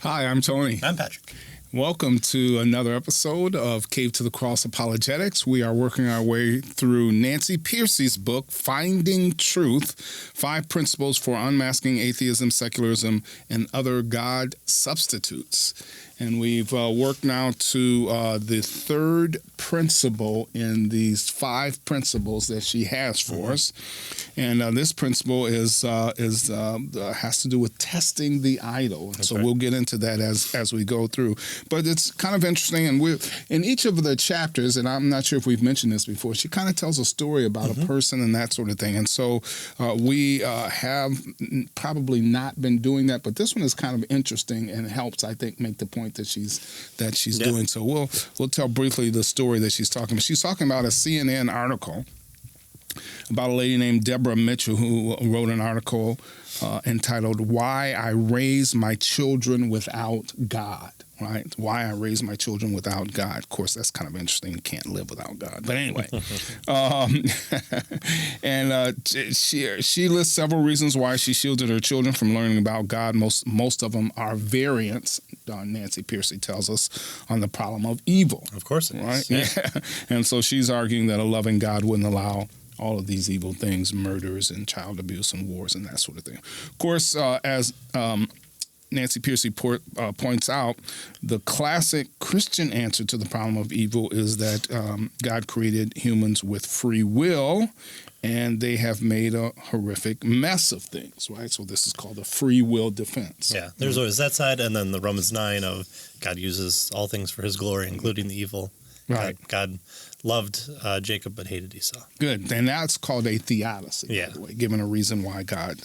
Hi, I'm Tony. I'm Patrick. Welcome to another episode of Cave to the Cross Apologetics. We are working our way through Nancy Pearcey's book, Finding Truth, 5 Principles for Unmasking Atheism, Secularism, and Other God Substitutes. And we've worked now to the third principle in these 5 principles that she has for us. And this principle has to do with testing the idol. And so we'll get into that as we go through. But it's kind of interesting. And we're in each of the chapters, and I'm not sure if we've mentioned this before, she kind of tells a story about a person and that sort of thing. And so we have probably not been doing that, but this one is kind of interesting and helps, I think, make the point that she's doing. So we'll tell briefly the story that she's talking about. She's talking about a CNN article about a lady named Deborah Mitchell who wrote an article entitled "Why I Raise My Children Without God." Right? Why I raise my children without God. Of course, that's kind of interesting. You can't live without God. But anyway, she lists several reasons why she shielded her children from learning about God. Most of them are variants, Nancy Pearcey tells us, on the problem of evil. Of course it is. Right? Yeah. And so she's arguing that a loving God wouldn't allow all of these evil things, murders and child abuse and wars and that sort of thing. Of course, as Nancy Pearcey points out, the classic Christian answer to the problem of evil is that God created humans with free will, and they have made a horrific mess of things, right? So this is called a free will defense. Yeah, there's always that side, and then the Romans 9 of God uses all things for his glory, including the evil. Right. God loved Jacob but hated Esau. Good. And that's called a theodicy, by the way, given a reason why God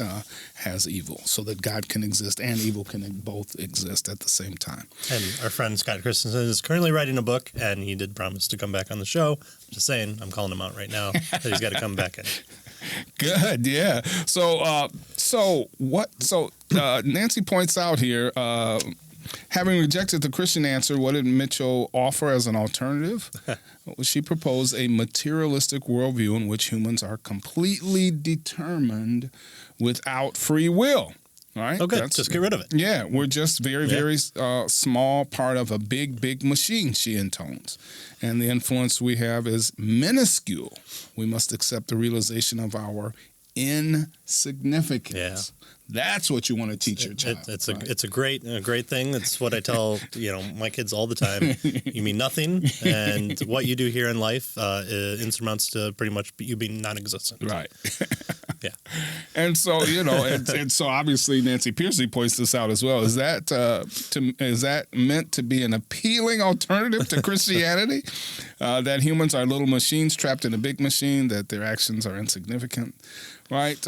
has evil, so that God can exist and evil can both exist at the same time. And our friend Scott Christensen is currently writing a book, and he did promise to come back on the show. I'm just saying, I'm calling him out right now that he's got to come back in. Good, yeah. So Nancy points out here, having rejected the Christian answer, what did Mitchell offer as an alternative? She proposed a materialistic worldview in which humans are completely determined without free will. Right? Okay, just get rid of it. Yeah, we're just very small part of a big machine, she intones. And the influence we have is minuscule. We must accept the realization of our insignificance. Yeah. That's what you want to teach your child. It's a great thing. It's what I tell my kids all the time. You mean nothing, and what you do here in life insurmounts to pretty much you being non-existent. Right. Yeah. And so and so obviously Nancy Pearcey points this out as well. Is that meant to be an appealing alternative to Christianity? That humans are little machines trapped in a big machine, that their actions are insignificant, right?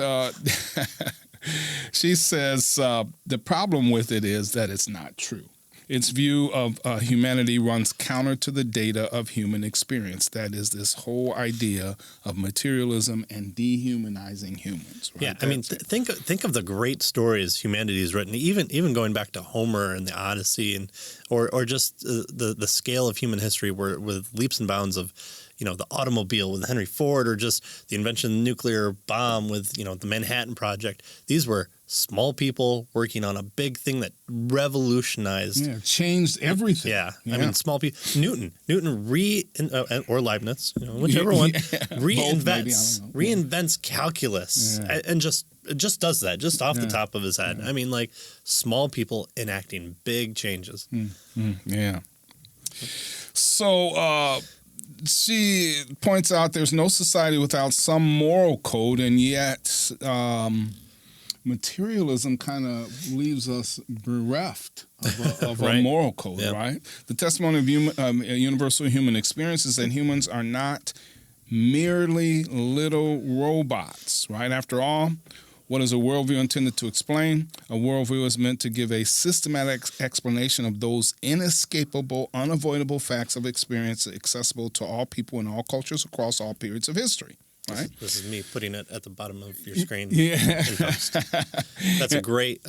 She says the problem with it is that it's not true. Its view of humanity runs counter to the data of human experience. That is this whole idea of materialism and dehumanizing humans. Right? Yeah, I mean, think of the great stories humanity has written, even going back to Homer and the Odyssey, and or just the scale of human history, with leaps and bounds of the automobile with Henry Ford, or just the invention of the nuclear bomb with the Manhattan Project. These were small people working on a big thing that revolutionized, changed everything. Yeah. I mean, small people. Newton or Leibniz, whichever one, reinvents calculus, and just does that just off the top of his head. I mean, like, small people enacting big changes. Yeah. So she points out there's no society without some moral code, and yet materialism kind of leaves us bereft of a moral code, right? The testimony of universal human experience is that humans are not merely little robots, right? After all, what is a worldview intended to explain? A worldview is meant to give a systematic explanation of those inescapable, unavoidable facts of experience accessible to all people in all cultures across all periods of history. Right? This is me putting it at the bottom of your screen. Yeah. That's a great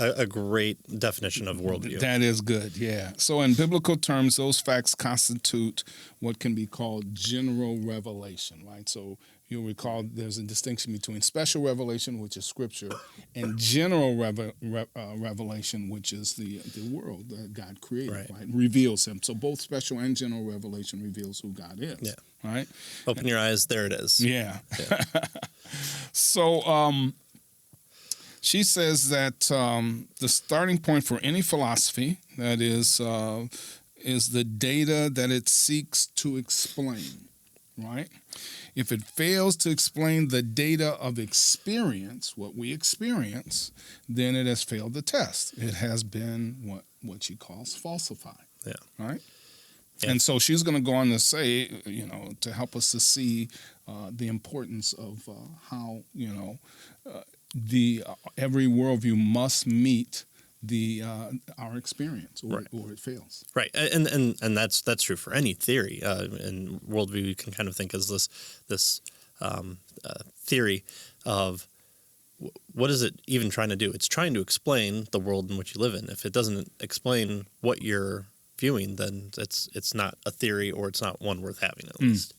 definition of worldview. That is good, yeah. So in biblical terms, those facts constitute what can be called general revelation, right? So you'll recall there's a distinction between special revelation, which is Scripture, and general revelation, which is the world that God created, right? Reveals Him. So both special and general revelation reveals who God is. Yeah. Right. Open your eyes. There it is. Yeah. So she says that the starting point for any philosophy, that is the data that it seeks to explain. Right? If it fails to explain the data of experience, what we experience, then it has failed the test. It has been what she calls falsified. Yeah. Right? Yeah. And so she's going to go on to say, to help us to see the importance of how, every worldview must meet our experience, or it fails. Right, and that's true for any theory. And worldview you can kind of think as this theory of what is it even trying to do? It's trying to explain the world in which you live in. If it doesn't explain what you're viewing, then it's not a theory, or it's not one worth having, at least.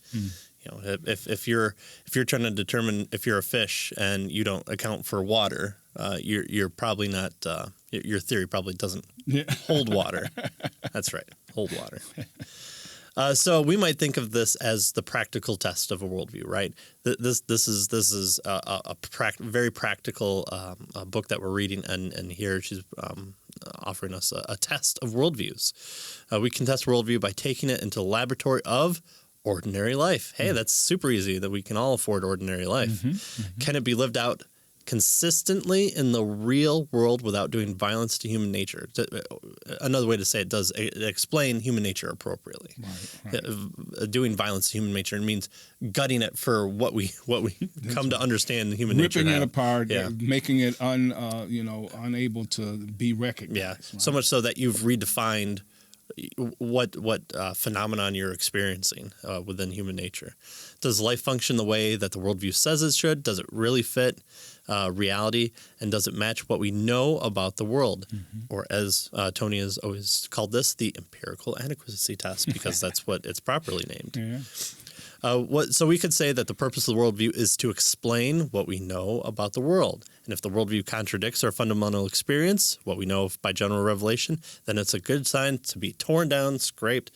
If you're trying to determine if you're a fish and you don't account for water, you're probably not. Your theory probably doesn't hold water. That's right, hold water. So we might think of this as the practical test of a worldview, right? This is a very practical book that we're reading, and here she's offering us a test of worldviews. We can test worldview by taking it into the laboratory of ordinary life. Hey, that's super easy, that we can all afford ordinary life. Can it be lived out consistently in the real world without doing violence to human nature? Another way to say it, does it explain human nature appropriately? Right. Doing violence to human nature means gutting it for what we come to understand human nature. Ripping it apart, making it unable to be recognized. Yeah, right? So much so that you've redefined what phenomenon you're experiencing within human nature. Does life function the way that the worldview says it should? Does it really fit reality? And does it match what we know about the world? Or as Tony has always called this, the empirical adequacy test, because that's what it's properly named. Yeah. So we could say that the purpose of the worldview is to explain what we know about the world. And if the worldview contradicts our fundamental experience, what we know by general revelation, then it's a good sign to be torn down, scraped,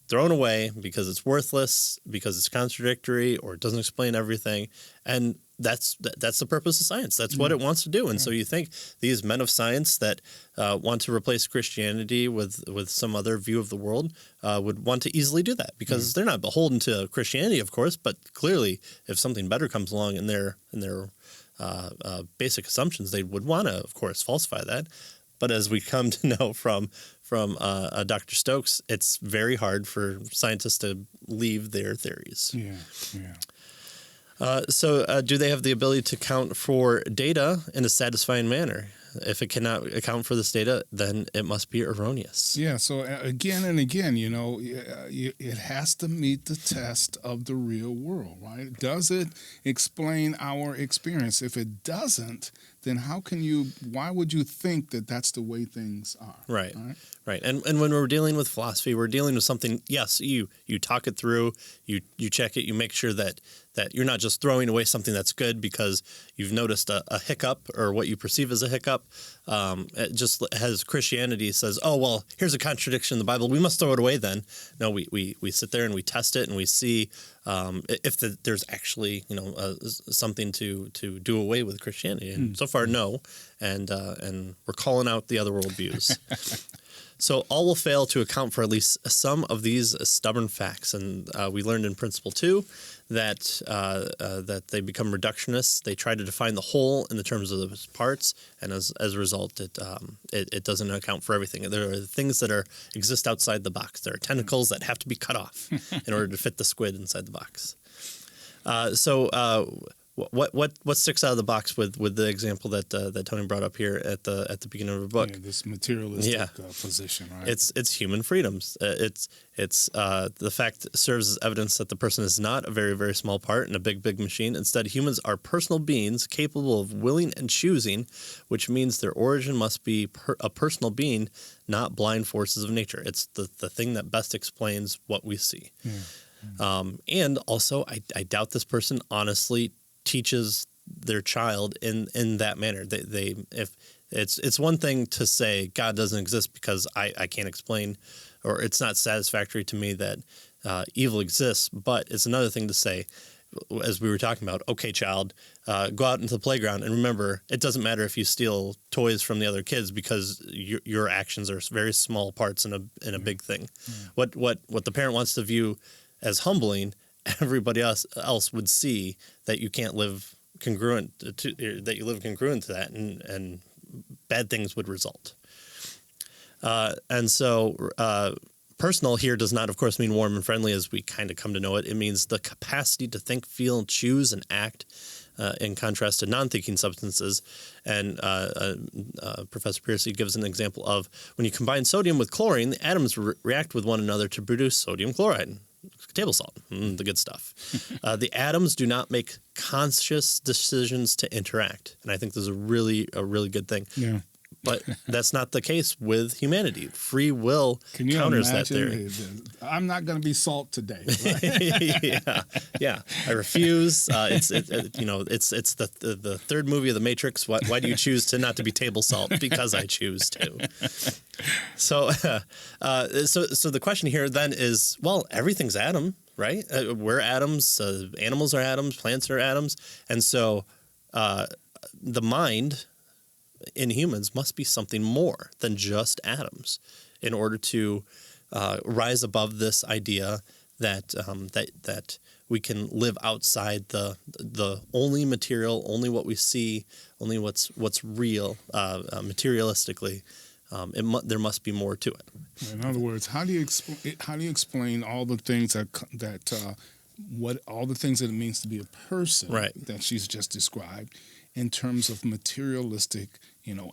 thrown away, because it's worthless, because it's contradictory, or it doesn't explain everything. And that's the purpose of science. That's what it wants to do. And so you think these men of science that want to replace Christianity with some other view of the world would want to easily do that, because they're not beholden to Christianity, of course, but clearly if something better comes along in their basic assumptions, they would want to, of course, falsify that. But as we come to know from Dr. Stokes, it's very hard for scientists to leave their theories. So do they have the ability to account for data in a satisfying manner? If it cannot account for this data, then it must be erroneous. Yeah, so again and again, it has to meet the test of the real world, right? Does it explain our experience? If it doesn't, then why would you think that that's the way things are? Right. And when we're dealing with philosophy, we're dealing with something, yes, you talk it through, you check it, you make sure that you're not just throwing away something that's good because you've noticed a hiccup or what you perceive as a hiccup. It just as Christianity says, oh, well, here's a contradiction in the Bible, we must throw it away then. No, we sit there and we test it and we see if there's actually something to do away with Christianity. And so far, no. And we're calling out the other worldviews. So all will fail to account for at least some of these stubborn facts. And we learned in Principle 2 that they become reductionists. They try to define the whole in the terms of the parts, and as a result, it doesn't account for everything. There are things that exist outside the box. There are tentacles that have to be cut off in order to fit the squid inside the box. What sticks out of the box with the example that Tony brought up here at the beginning of the book? Yeah, this materialistic position, right? It's human freedoms. It's the fact serves as evidence that the person is not a very, very small part in a big, big machine. Instead, humans are personal beings capable of willing and choosing, which means their origin must be a personal being, not blind forces of nature. It's the thing that best explains what we see. And also, I doubt this person honestly teaches their child in that manner. If it's one thing to say God doesn't exist because I can't explain, or it's not satisfactory to me that evil exists, but it's another thing to say, as we were talking about, okay, child, go out into the playground and remember, it doesn't matter if you steal toys from the other kids because your actions are very small parts in a big thing. What the parent wants to view as humbling, everybody else would see that you can't live congruent to that. You live congruent to that, and bad things would result. And so personal here does not, of course, mean warm and friendly as we kind of come to know it. It means the capacity to think, feel, choose, and act, in contrast to non-thinking substances. And Professor Pearcey gives an example of when you combine sodium with chlorine, the atoms react with one another to produce sodium chloride. Table salt, the good stuff. The atoms do not make conscious decisions to interact. And I think this is a really good thing. Yeah. But that's not the case with humanity. Free will counters that theory. I'm not going to be salt today. Right? yeah. I refuse. It's the third movie of the Matrix. Why do you choose to not to be table salt? Because I choose to. So the question here then is, well, everything's atom, right? We're atoms. Animals are atoms. Plants are atoms, and so the mind in humans must be something more than just atoms in order to rise above this idea that that we can live outside the only material, only what we see, only what's real materialistically. There must be more to it. In other words, how do you explain all the things all the things that it means to be a person, right, that she's just described, in terms of materialistic,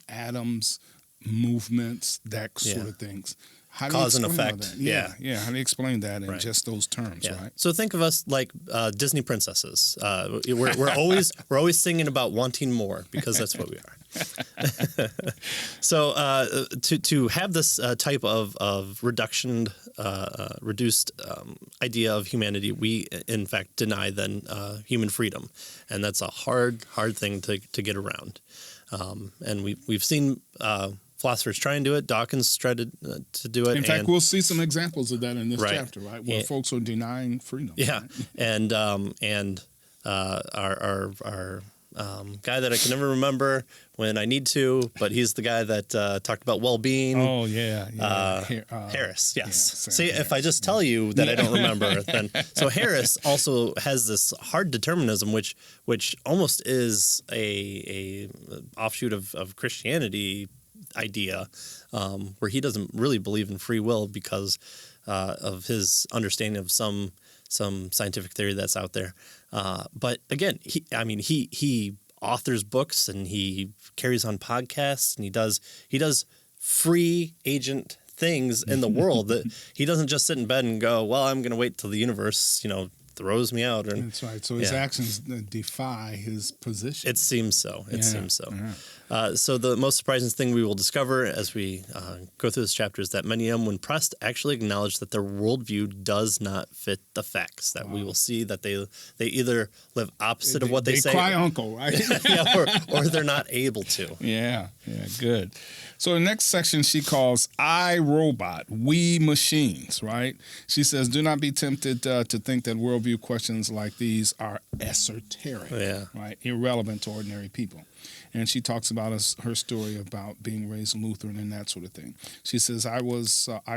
atoms, movements, that sort of things. How do Cause you and explain effect. That? Yeah. How do you explain that in just those terms, right? So think of us like Disney princesses. We're always singing about wanting more because that's what we are. So to have this type of reduced idea of humanity, we in fact deny then human freedom, and that's a hard thing to get around. And we've seen philosophers try and do it. Dawkins tried to do it. In fact, we'll see some examples of that in this right. chapter, right? Where folks are denying freedom. Yeah, right? and our guy that I can never remember when I need to, but he's the guy that talked about well-being. Oh yeah. Harris. Yes. Yeah, See, Harris. If I just tell you that I don't remember, then so Harris also has this hard determinism, which almost is a offshoot of Christianity idea, where he doesn't really believe in free will because of his understanding of some scientific theory that's out there. But again, he authors books and he carries on podcasts and he does free agent things in the world that he doesn't just sit in bed and go, well, I'm going to wait till the universe, throws me out. That's right. So his actions defy his position. It seems so. Seems so. Yeah. So the most surprising thing we will discover as we go through this chapter is that many of them, when pressed, actually acknowledge that their worldview does not fit the facts. That we will see that they either live opposite of what they say. They cry uncle, right? or they're not able to. Yeah, good. So the next section she calls I, Robot, We, Machines, right? She says, do not be tempted to think that worldview questions like these are esoteric, right? Irrelevant to ordinary people. And she talks about her story about being raised Lutheran and that sort of thing. She says, I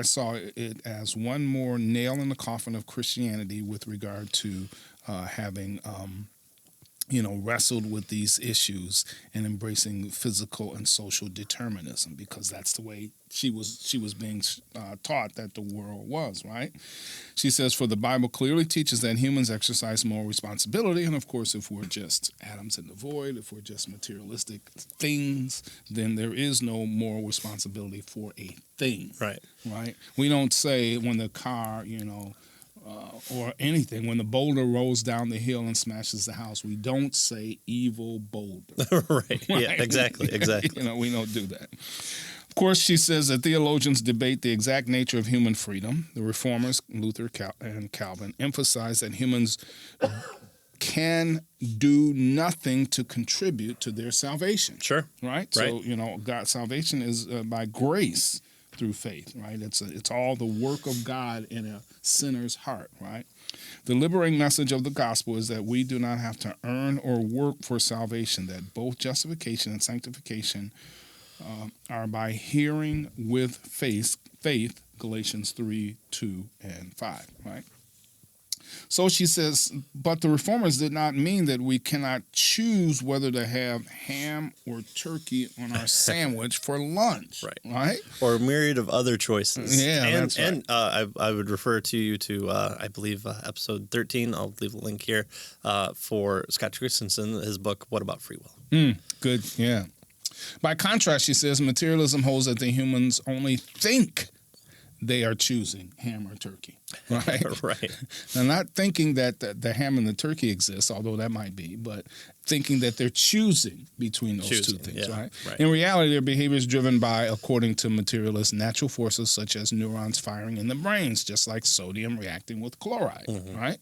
saw it as one more nail in the coffin of Christianity with regard to having wrestled with these issues and embracing physical and social determinism, because that's the way she was being taught that the world was, right? She says, for the Bible clearly teaches that humans exercise moral responsibility, and of course, if we're just atoms in the void, if we're just materialistic things, then there is no moral responsibility for a thing, right? We don't say when the car, or anything, when the boulder rolls down the hill and smashes the house, we don't say evil boulder. right. Yeah, exactly. We don't do that. course, she says that theologians debate the exact nature of human freedom. The reformers, Luther and Calvin, emphasize that humans can do nothing to contribute to their salvation. Sure. Right? So, God's salvation is by grace through faith, right? It's all the work of God in a sinner's heart, right? The liberating message of the gospel is that we do not have to earn or work for salvation, that both justification and sanctification are by hearing with faith, Galatians 3:2 and 5, right? So she says, but the reformers did not mean that we cannot choose whether to have ham or turkey on our sandwich for lunch, right? Or a myriad of other choices. Yeah, that's right. And I would refer you to, I believe, episode 13. I'll leave a link here for Scott Christensen, his book, What About Free Will? Good, yeah. By contrast, she says, materialism holds that the humans only think they are choosing ham or turkey, right? Right. Now, not thinking that the ham and the turkey exist, although that might be, but thinking that they're choosing between those two things, right? In reality, their behavior is driven by, according to materialists, natural forces such as neurons firing in the brains, just like sodium reacting with chloride, right?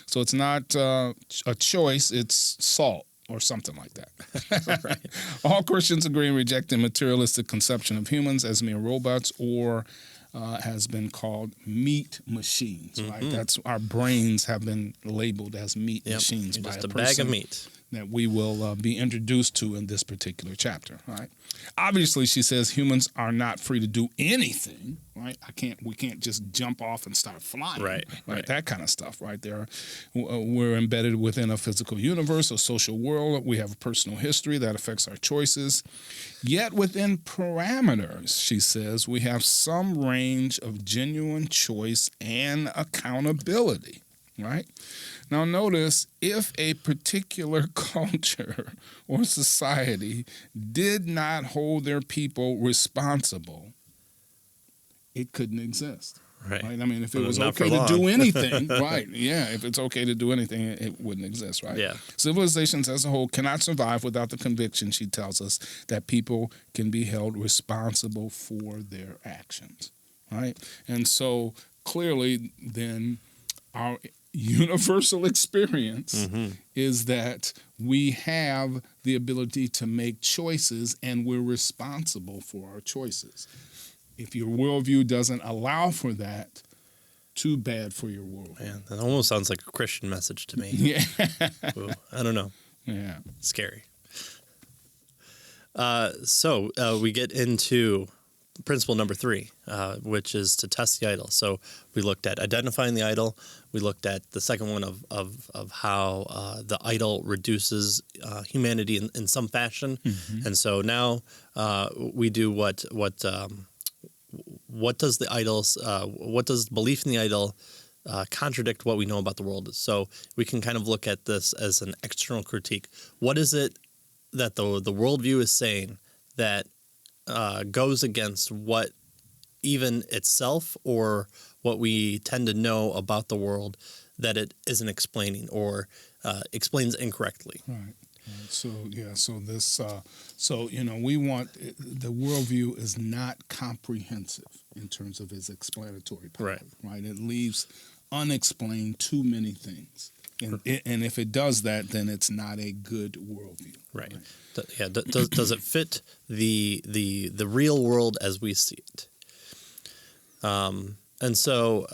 So it's not a choice, it's salt or something like that. Right. All Christians agree in rejecting materialistic conception of humans as mere robots or has been called meat machines, right? That's our brains have been labeled as meat machines by just a bag of meat that we will be introduced to in this particular chapter, right? Obviously, she says humans are not free to do anything, right? We can't just jump off and start flying, right? That kind of stuff, right? We're embedded within a physical universe, a social world. We have a personal history that affects our choices. Yet within parameters, she says, we have some range of genuine choice and accountability, right? Now notice, if a particular culture or society did not hold their people responsible, it couldn't exist. Right. I mean, if it was okay to do anything, right? Yeah, if it's okay to do anything, it wouldn't exist, right? Yeah. Civilizations as a whole cannot survive without the conviction, she tells us, that people can be held responsible for their actions, right? And so clearly, then, our universal experience is that we have the ability to make choices and we're responsible for our choices. If your worldview doesn't allow for that, too bad for your worldview. Man, that almost sounds like a Christian message to me. Yeah. Ooh, I don't know. Yeah. Scary. So we get into principle number 3, which is to test the idol. So we looked at identifying the idol. We looked at the second one of how the idol reduces humanity in some fashion. And so now we do what does the idols, what does belief in the idol contradict what we know about the world? So we can kind of look at this as an external critique. What is it that the worldview is saying that goes against what even itself or what we tend to know about the world that it isn't explaining or explains incorrectly? Right. So we want the worldview is not comprehensive in terms of its explanatory power. Right. It leaves unexplained too many things, and if it does that, then it's not a good worldview. Right. Does it fit the real world as we see it? And so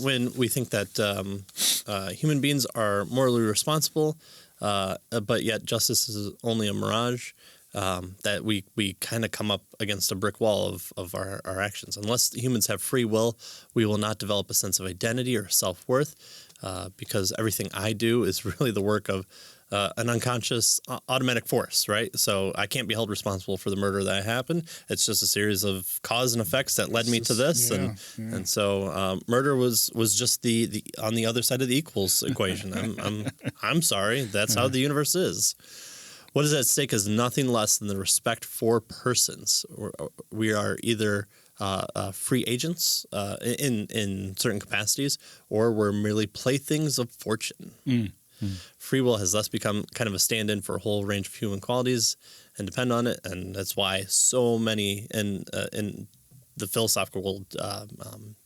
when we think that human beings are morally responsible, but yet justice is only a mirage, that we kind of come up against a brick wall of our actions. Unless humans have free will, we will not develop a sense of identity or self-worth, because everything I do is really the work of an unconscious automatic force, right? So I can't be held responsible for the murder that happened. It's just a series of cause and effects that led me to this. And so murder was just the on the other side of the equals equation. I'm sorry. That's how the universe is. What is at stake is nothing less than the respect for persons. We are either free agents in certain capacities, or we're merely playthings of fortune. Free will has thus become kind of a stand-in for a whole range of human qualities and depend on it, and that's why so many in the philosophical world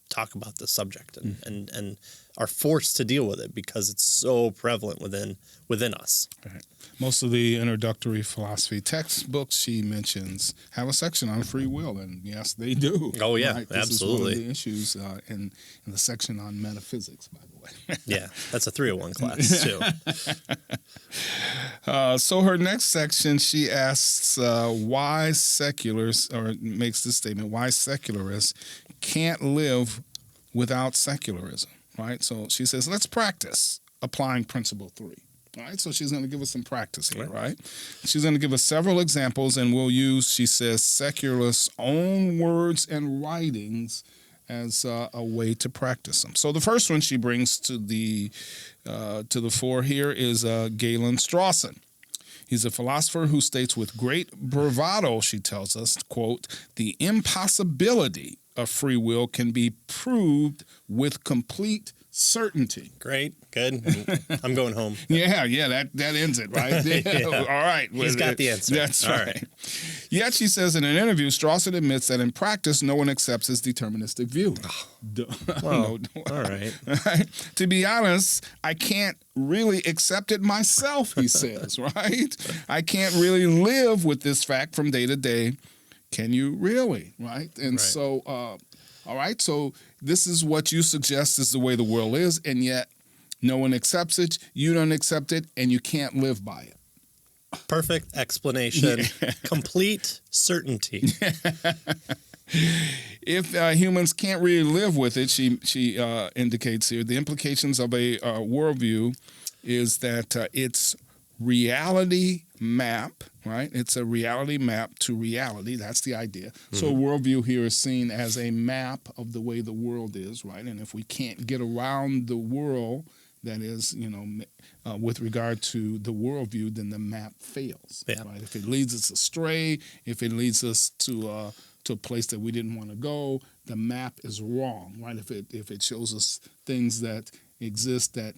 talk about this subject and are forced to deal with it because it's so prevalent within us. Right. Most of the introductory philosophy textbooks she mentions have a section on free will, and yes, they do. Oh yeah, right? This absolutely. is one of the issues in the section on metaphysics, by the way. Yeah, that's a 301 class too. So her next section, she asks why secularists, or makes this statement, why secularists can't live without secularism, right? So she says, let's practice applying principle 3. All right, so she's going to give us some practice here, right? She's going to give us several examples, and we'll use, she says, secularists' own words and writings as a way to practice them. So the first one she brings to the fore here is Galen Strawson. He's a philosopher who states with great bravado, she tells us, quote, the impossibility of free will can be proved with complete certainty. Great, good. I'm going home. Yeah, that ends it, right? Yeah. All right. He's got the answer. That's All right. Yet, she says in an interview, Strawson admits that in practice, no one accepts his deterministic view. Well, all right. To be honest, I can't really accept it myself, he says, right? I can't really live with this fact from day to day. Can you really, right? And so, all right, so this is what you suggest is the way the world is, and yet no one accepts it, you don't accept it, and you can't live by it. Perfect explanation. Yeah. Complete certainty. If humans can't really live with it, she indicates here, the implications of a worldview is that it's reality map, right? It's a reality map to reality. That's the idea. Mm-hmm. So a worldview here is seen as a map of the way the world is, right? And if we can't get around the world, that is, with regard to the worldview, then the map fails, right? If it leads us astray, if it leads us to a place that we didn't want to go, the map is wrong, right? If it shows us things that exist that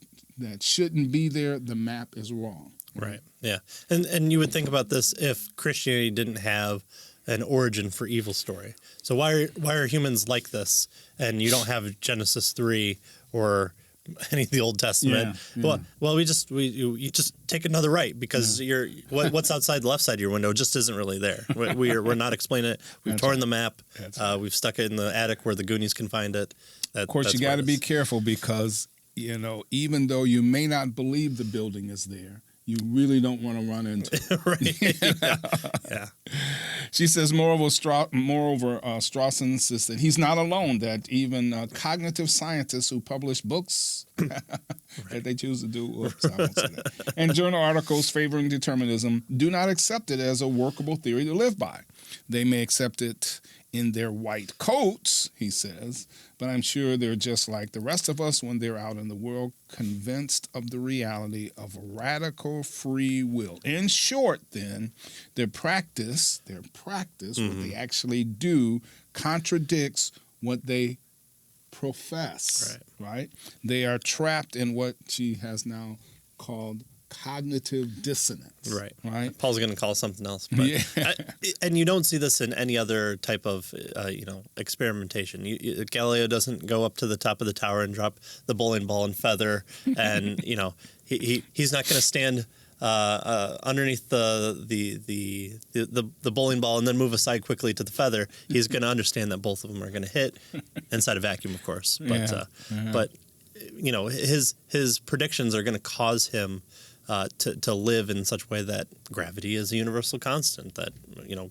shouldn't be there, the map is wrong. Right. Yeah. And you would think about this if Christianity didn't have an origin for evil story. So why are humans like this? And you don't have Genesis 3 or any of the Old Testament. Yeah. Well, you just take another right because what's outside the left side of your window just isn't really there. We're not explaining it. We've torn the map. We've stuck it in the attic where the Goonies can find it. Of course, you got to be careful because even though you may not believe the building is there, you really don't want to run into it. Right. Yeah. She says, moreover, Strawson insists that he's not alone, that even cognitive scientists who publish books that they choose to do, I won't say that, and journal articles favoring determinism do not accept it as a workable theory to live by. They may accept it in their white coats, he says, but I'm sure they're just like the rest of us when they're out in the world, convinced of the reality of radical free will. In short, then, their practice, what they actually do, contradicts what they profess, right? They are trapped in what she has now called cognitive dissonance. Right. Paul's going to call it something else. But and you don't see this in any other type of experimentation. Galileo doesn't go up to the top of the tower and drop the bowling ball and feather, and he's not going to stand underneath the bowling ball and then move aside quickly to the feather. He's going to understand that both of them are going to hit inside a vacuum, of course. But his predictions are going to cause him to live in such a way that gravity is a universal constant that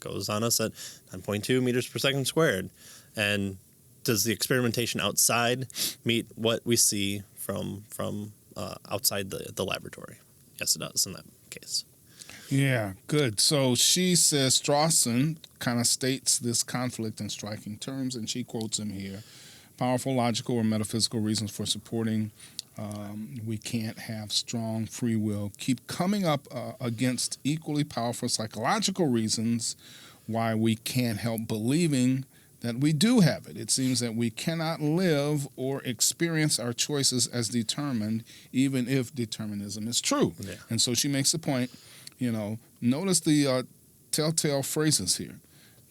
goes on us at 9.2 meters per second squared. And does the experimentation outside meet what we see from outside the laboratory? Yes, it does in that case. Yeah, good. So she says Strawson kind of states this conflict in striking terms, and she quotes him here. Powerful logical or metaphysical reasons for supporting we can't have strong free will keep coming up against equally powerful psychological reasons why we can't help believing that we do have it. It seems that we cannot live or experience our choices as determined, even if determinism is true. Yeah. And so she makes the point, notice the telltale phrases here,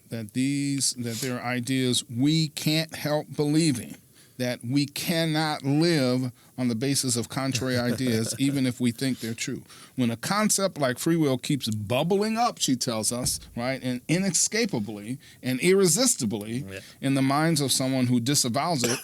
that there are ideas we can't help believing, that we cannot live on the basis of contrary ideas, even if we think they're true. When a concept like free will keeps bubbling up, she tells us, right, and inescapably and irresistibly in the minds of someone who disavows it,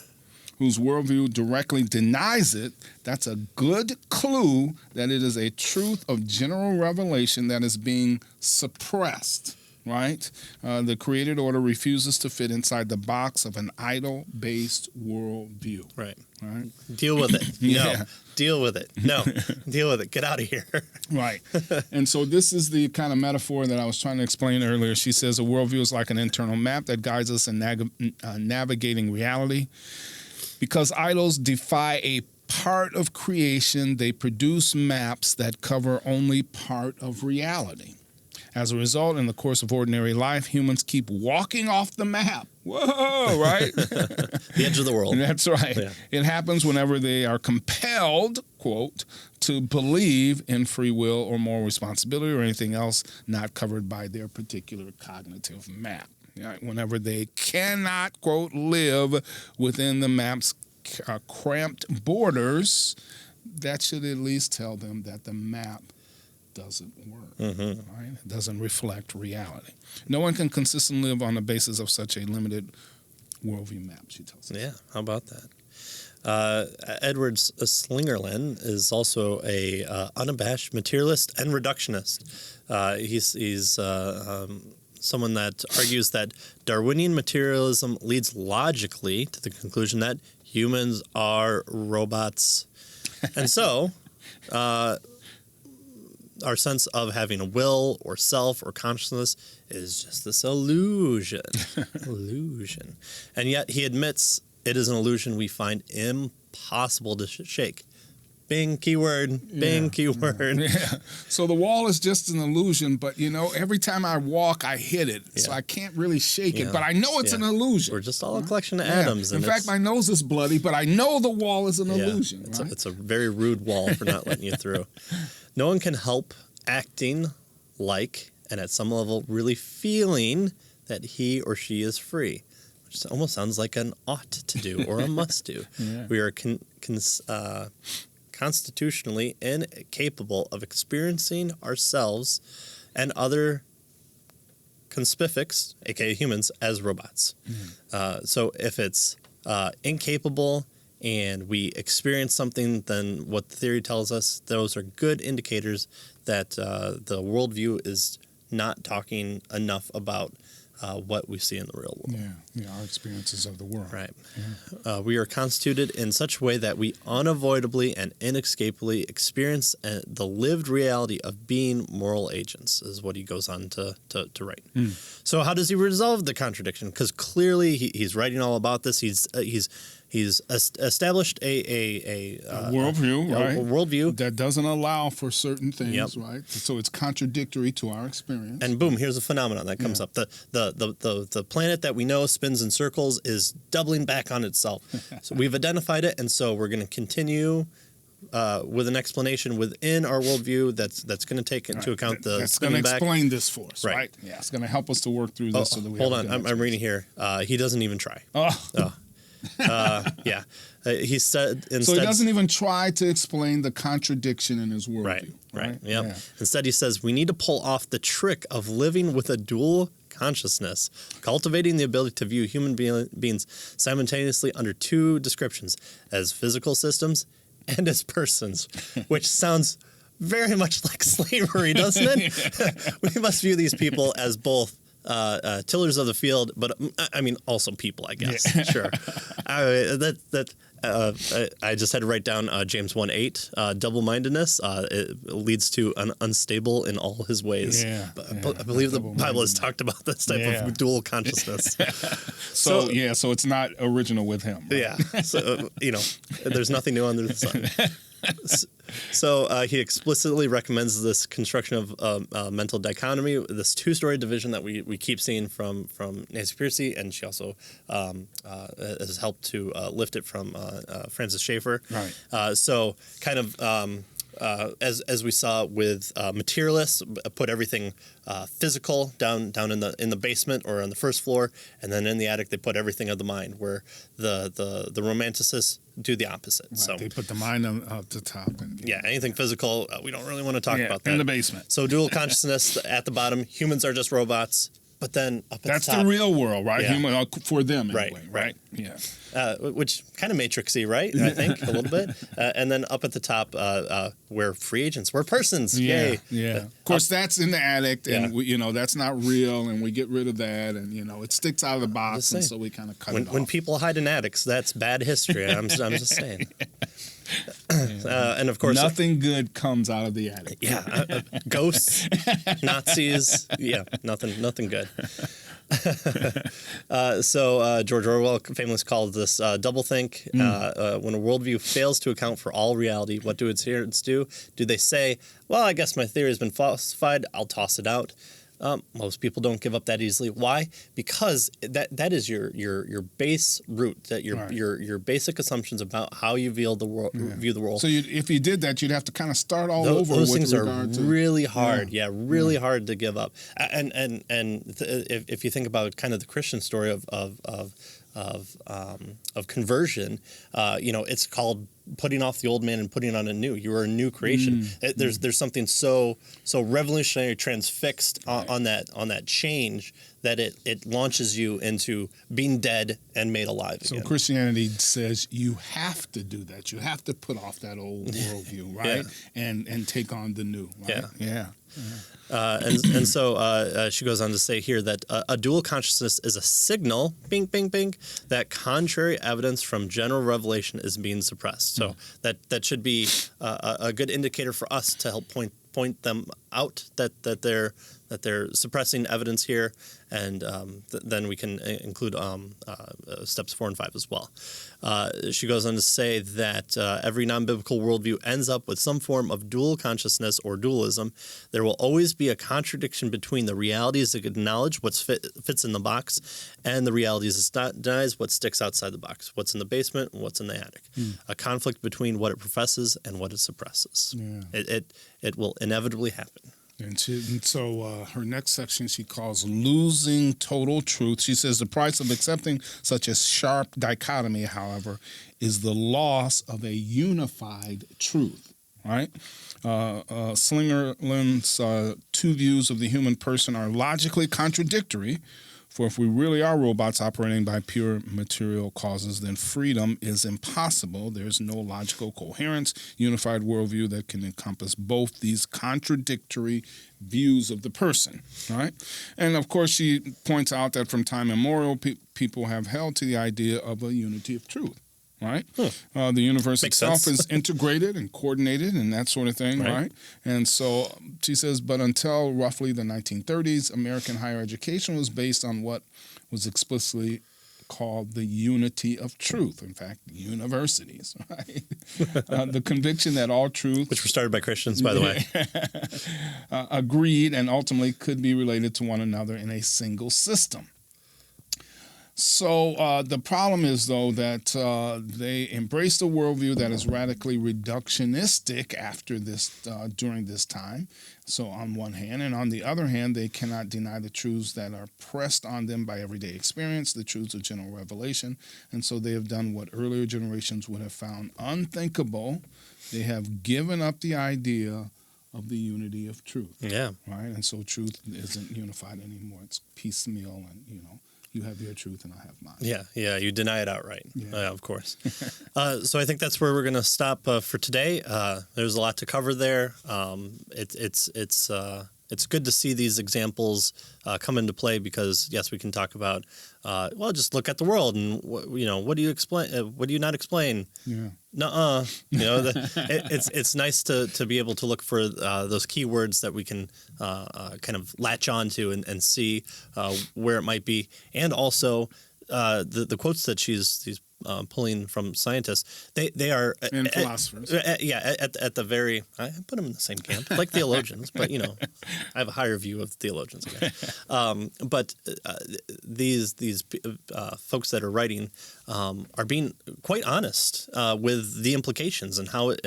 whose worldview directly denies it, that's a good clue that it is a truth of general revelation that is being suppressed. Right? The created order refuses to fit inside the box of an idol-based worldview. Right. Right? Deal with it. Yeah. No. Deal with it. No. Deal with it. Get out of here. Right. And so this is the kind of metaphor that I was trying to explain earlier. She says a worldview is like an internal map that guides us in navigating reality. Because idols defy a part of creation, they produce maps that cover only part of reality. As a result, in the course of ordinary life, humans keep walking off the map. Whoa, right? The edge of the world. That's right. Yeah. It happens whenever they are compelled, quote, to believe in free will or moral responsibility or anything else not covered by their particular cognitive map. Right? Whenever they cannot, quote, live within the map's cramped borders, that should at least tell them that the map doesn't work. Right? It doesn't reflect reality. No one can consistently live on the basis of such a limited worldview map, she tells us. Yeah, how about that? Edward Slingerland is a unabashed materialist and reductionist. He's someone that argues that Darwinian materialism leads logically to the conclusion that humans are robots. And so our sense of having a will or self or consciousness is just this illusion. Illusion. And yet he admits it is an illusion we find impossible to shake. Bing, keyword. Bing, keyword. Yeah. So the wall is just an illusion, but, every time I walk, I hit it. Yeah. So I can't really shake it, but I know it's an illusion. We're just all a collection of atoms. In fact, my nose is bloody, but I know the wall is an illusion. It's a very rude wall for not letting you through. No one can help acting like, and at some level, really feeling that he or she is free, which almost sounds like an ought to do or a must do. Yeah. We are constitutionally incapable of experiencing ourselves and other conspifics, aka humans, as robots. So if it's incapable and we experience something, then what the theory tells us, those are good indicators that the worldview is not talking enough about what we see in the real world. Yeah, our experiences of the world. Right. Yeah. We are constituted in such a way that we unavoidably and inescapably experience the lived reality of being moral agents, is what he goes on to write. So how does he resolve the contradiction? Because clearly he's writing all about this. He's established a worldview, right? A worldview that doesn't allow for certain things, right? So it's contradictory to our experience. And boom, here's a phenomenon that comes up. The planet that we know spins in circles is doubling back on itself. So we've identified it, and so we're going to continue with an explanation within our worldview that's going to take into account the that's going to explain this for us, right? Yeah, it's going to help us to work through this. So that we hold on, I'm reading here. He doesn't even try. He said instead. So he doesn't even try to explain the contradiction in his worldview. Right. Yep. Yeah. Instead, he says we need to pull off the trick of living with a dual consciousness, cultivating the ability to view human beings simultaneously under two descriptions, as physical systems and as persons, which sounds very much like slavery, doesn't it? We must view these people as both tillers of the field, but I mean also people, I guess. Yeah. Sure. I just had to write down James 1:8. Double-mindedness it leads to an unstable in all his ways. Yeah, I believe the Bible has talked about this type of dual consciousness. So it's not original with him. Right? Yeah. So there's nothing new under the sun. So he explicitly recommends this construction of mental dichotomy, this two-story division that we keep seeing from Nancy Pearcey, and she also has helped to lift it from Francis Schaeffer. Right. So kind of as we saw with materialists, put everything physical down in the basement or on the first floor, and then in the attic they put everything of the mind. Where the romanticists do the opposite. Right. So they put the mind up the top. And, anything physical, we don't really want to talk about that. In the basement. So dual consciousness at the bottom. Humans are just robots. But then up at That's the top, the real world, right? Yeah. Human, for them anyway, Right. Yeah. Which kind of matrixy, right? I think a little bit. And then up at the top, we're free agents. We're persons. Yeah, Yay. yeah. Of course, that's in the attic, and Yeah. that's not real, and we get rid of that, and it sticks out of the box, and so we kind of cut it off. When people hide in attics, that's bad history. I'm just saying. And of course, nothing good comes out of the attic. Yeah, ghosts, Nazis. Yeah, nothing good. So George Orwell famously called this doublethink. When a worldview fails to account for all reality, what do its adherents do? Do they say, "Well, I guess my theory has been falsified. I'll toss it out"? Most people don't give up that easily. Why? Because that is your base root, that your basic assumptions about how you view the world. So if you did that, you'd have to kind of start all over. Those with things are regard to, really hard. Yeah, really hard to give up. And if you think about kind of the Christian story of conversion, it's called putting off the old man and putting on a new. You are a new creation. There's something so revolutionary, transfixed on that change that it launches you into being dead and made alive again. So Christianity says you have to do that. You have to put off that old worldview, right? And take on the new, right? Yeah. And so she goes on to say here that a dual consciousness is a signal, bing, bing, bing, that contrary evidence from general revelation is being suppressed. So that should be a good indicator for us to help point them out that they're suppressing evidence here, and then we can include steps 4 and 5 as well. She goes on to say that every non-biblical worldview ends up with some form of dual consciousness or dualism. There will always be a contradiction between the realities that acknowledge what fits in the box and the realities that denies what sticks outside the box, what's in the basement and what's in the attic. A conflict between what it professes and what it suppresses. Yeah. It will inevitably happen. And so her next section she calls losing total truth. She says the price of accepting such a sharp dichotomy, however, is the loss of a unified truth. Right? Slingerland's two views of the human person are logically contradictory. For if we really are robots operating by pure material causes, then freedom is impossible. There's no logical coherence, unified worldview that can encompass both these contradictory views of the person, right? And of course, she points out that from time immemorial, people have held to the idea of a unity of truth. Right? The universe Makes itself sense. is integrated and coordinated and that sort of thing, right? And so she says, but until roughly the 1930s, American higher education was based on what was explicitly called the unity of truth. In fact, universities, right? The conviction that all truth... Which were started by Christians, by the way. Agreed and ultimately could be related to one another in a single system. So the problem is, though, that they embraced a worldview that is radically reductionistic during this time. So on one hand, and on the other hand, they cannot deny the truths that are pressed on them by everyday experience, the truths of general revelation. And so they have done what earlier generations would have found unthinkable. They have given up the idea of the unity of truth. Yeah. Right? And so truth isn't unified anymore. It's piecemeal and, you have your truth and I have mine. Yeah, you deny it outright, of course. So I think that's where we're going to stop for today. There's a lot to cover there. It's good to see these examples come into play because, yes, we can talk about, just look at the world and, what do you explain? What do you not explain? Yeah. Nuh-uh. It's nice to be able to look for those keywords that we can kind of latch onto and see where it might be. And also the quotes that she's pulling from scientists. They are and philosophers. At the very, I put them in the same camp, like theologians, but I have a higher view of theologians, I guess. But these folks that are writing are being quite honest with the implications and how it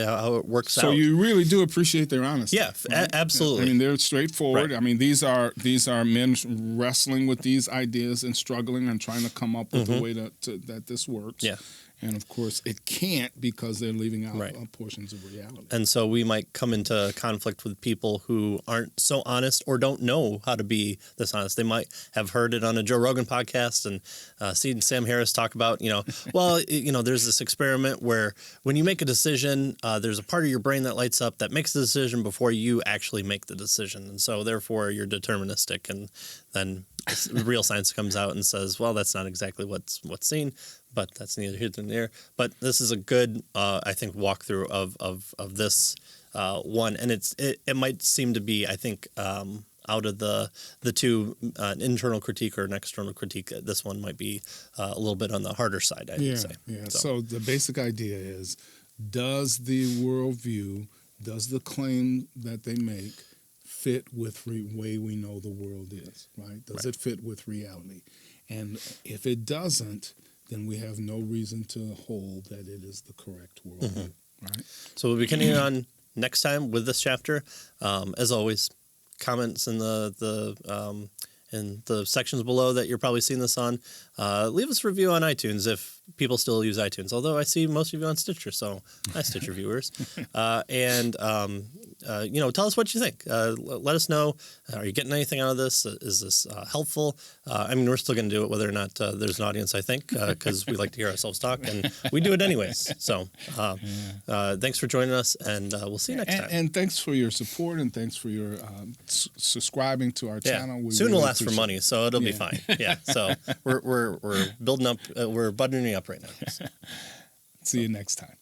works out. So you really do appreciate their honesty. Yeah, right? Absolutely. I mean, they're straightforward. Right. I mean, these are men wrestling with these ideas and struggling and trying to come up with a way that this works. Yeah. And of course, it can't because they're leaving out Right. portions of reality. And so we might come into conflict with people who aren't so honest or don't know how to be this honest. They might have heard it on a Joe Rogan podcast and seen Sam Harris talk about, there's this experiment where when you make a decision, there's a part of your brain that lights up that makes the decision before you actually make the decision. And so therefore you're deterministic. And then real science comes out and says, well, that's not exactly what's seen. But that's neither here nor there. But this is a good, I think, walkthrough of this one, and it might seem to be, I think, out of the two, an internal critique or an external critique. This one might be a little bit on the harder side, I would say. Yeah. So the basic idea is: does the worldview, does the claim that they make fit with the way we know the world is? Right? Does it fit with reality? And if it doesn't, then we have no reason to hold that it is the correct worldview, right? So we'll be continuing on next time with this chapter. As always, comments in the sections below that you're probably seeing this on. Leave us a review on iTunes if people still use iTunes, although I see most of you on Stitcher, so hi, Stitcher viewers. Tell us what you think. Let us know. Are you getting anything out of this? Is this helpful? We're still going to do it whether or not there's an audience, I think, because we like to hear ourselves talk, and we do it anyways. So thanks for joining us, and we'll see you next time. And thanks for your support, and thanks for your subscribing to our channel. We Soon really we'll ask for money, so it'll be fine. Yeah, so we're building up, we're buttoning up right now. See you next time.